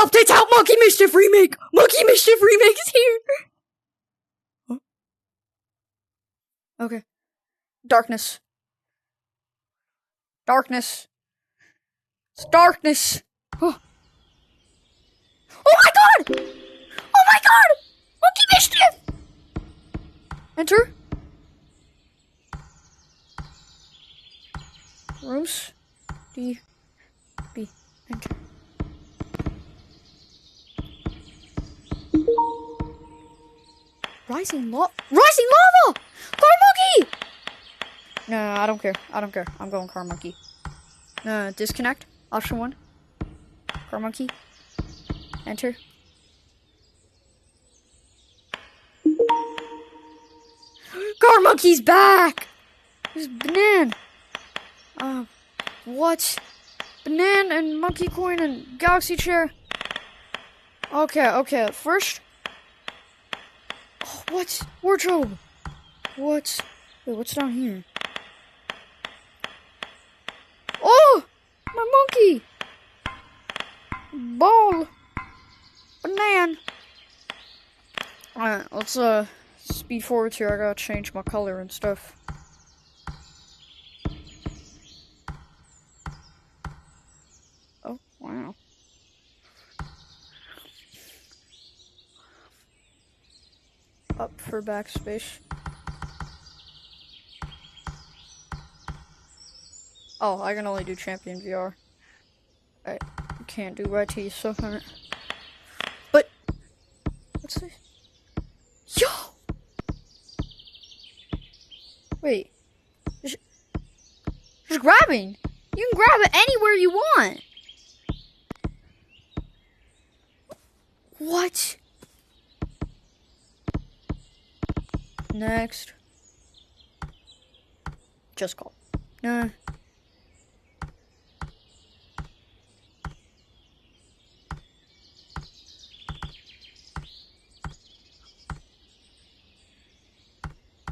update's out! Monkey Mischief Remake! Monkey Mischief Remake is here! Huh? Okay. Darkness. Darkness. It's darkness! Oh. Oh my god! Oh my god! Monkey Mischief! Enter. Rooms. D. B. Enter. Rising lava! Car monkey! No, I don't care. I'm going car monkey. Disconnect. Option 1. Car monkey. Enter. Car monkey's back! There's Banana. What? Banana and monkey coin and galaxy chair. Okay. First. Oh, what? Wardrobe. What? Wait, what's down here? Oh! My monkey! Ball! Banana! Alright, let's speed forward here. I gotta change my color and stuff. Oh, wow. Up for backspace. Oh, I can only do champion VR. I can't do YT, so but what's this? Yo! Wait. Just grabbing. You can grab it anywhere you want. What? Next. Just call. No.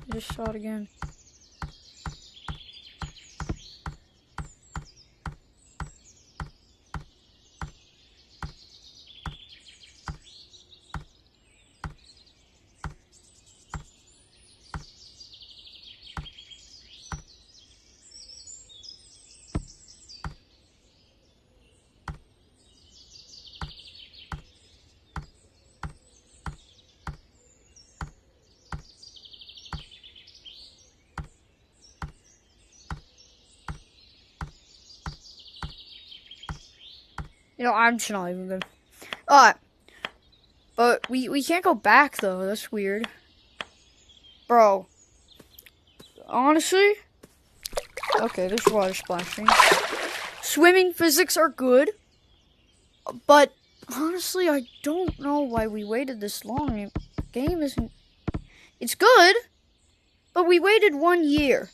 I just saw it again. You know, I'm just not even good. Alright. But we can't go back, though. That's weird. Bro. Honestly. Okay, there's water splashing. Swimming physics are good. But, honestly, I don't know why we waited this long. The game isn't... It's good. But we waited 1 year.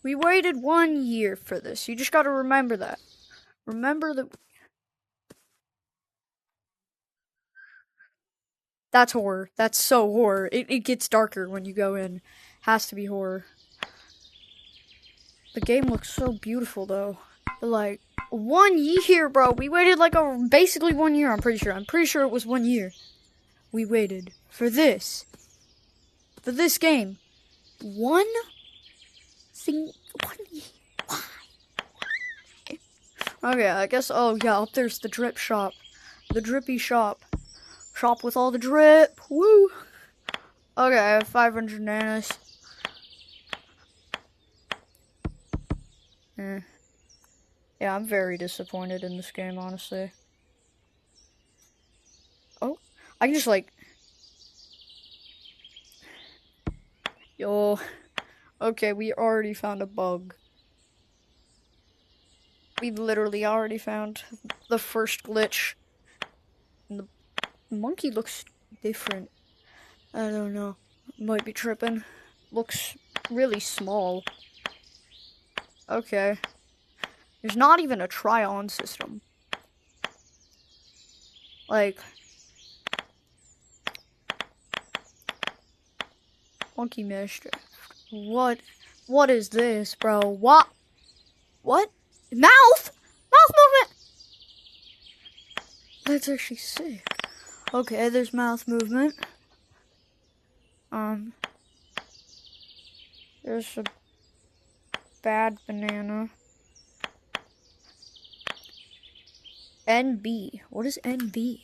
We waited 1 year for this. You just gotta remember that. Remember that. That's horror. That's so horror. It gets darker when you go in. Has to be horror. The game looks so beautiful, though. But like, 1 year, bro. We waited like basically 1 year, I'm pretty sure. I'm pretty sure it was 1 year. We waited for this. For this game. One year. Why? Okay, I guess, oh yeah, up there's the drip shop. The drippy shop. Shop with all the drip. Woo! Okay, I have 500 nanas. Yeah, I'm very disappointed in this game, honestly. Oh, I can just like... Yo. Okay, we already found a bug. We literally already found the first glitch. And the monkey looks different. I don't know. Might be tripping. Looks really small. Okay. There's not even a try-on system. Like... Monkey Mischief. What is this, bro? What? Mouth? Mouth movement! That's actually sick. Okay, there's mouth movement. There's a bad banana. NB. What is NB?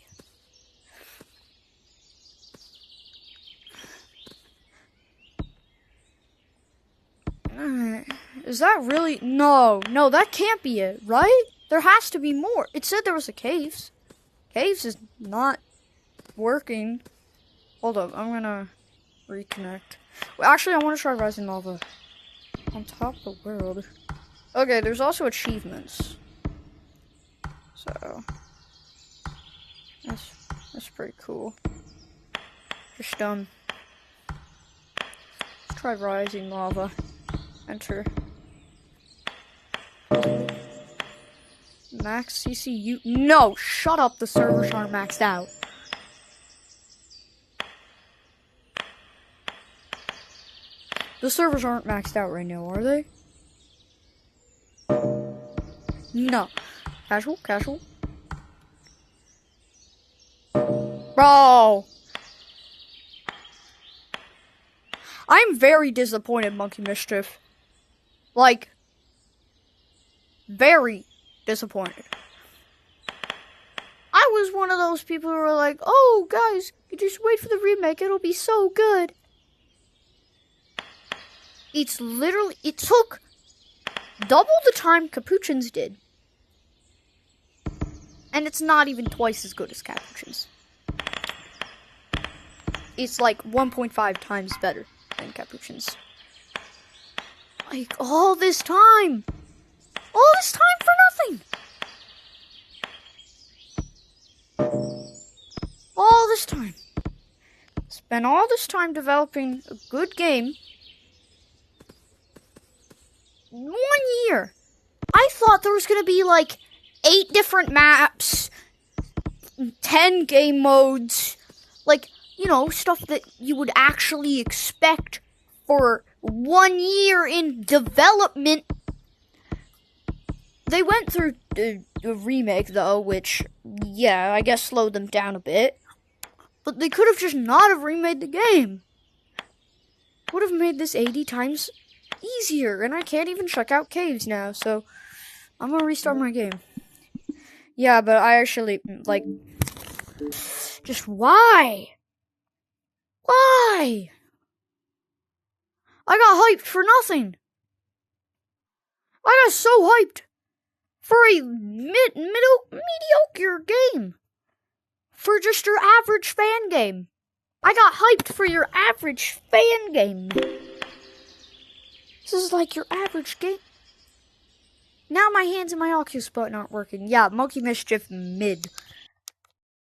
Is that really? No, that can't be it, right? There has to be more. It said there was a caves. Caves is not working. Hold up, I'm gonna reconnect. Well, actually, I want to try Rising Lava. On top of the world. Okay, there's also achievements. So that's pretty cool. Just let's try Rising Lava. Enter. Max CCU. No, shut up. The servers aren't maxed out. The servers aren't maxed out right now, are they? No. Casual. Bro! I'm very disappointed, Monkey Mischief. Like, very disappointed. I was one of those people who were like, oh, guys, you just wait for the remake, it'll be so good. It took double the time Capuchin's did. And it's not even twice as good as Capuchin's. It's like 1.5 times better than Capuchin's. Like, all this time! All this time for nothing! All this time. Spent all this time developing a good game. 1 year. I thought there was gonna be like 8 different maps, 10 game modes, like, you know, stuff that you would actually expect for 1 year in development. They went through the remake, though, which, yeah, I guess slowed them down a bit. But they could have just not have remade the game. Would have made this 80 times easier, and I can't even check out caves now, so I'm gonna restart my game. Yeah, but I actually, like, just why? Why? I got hyped for nothing. I got so hyped for a mediocre game. For just your average fan game. I got hyped for your average fan game. This is like your average game. Now my hands and my Oculus button aren't working. Yeah, Monkey Mischief mid.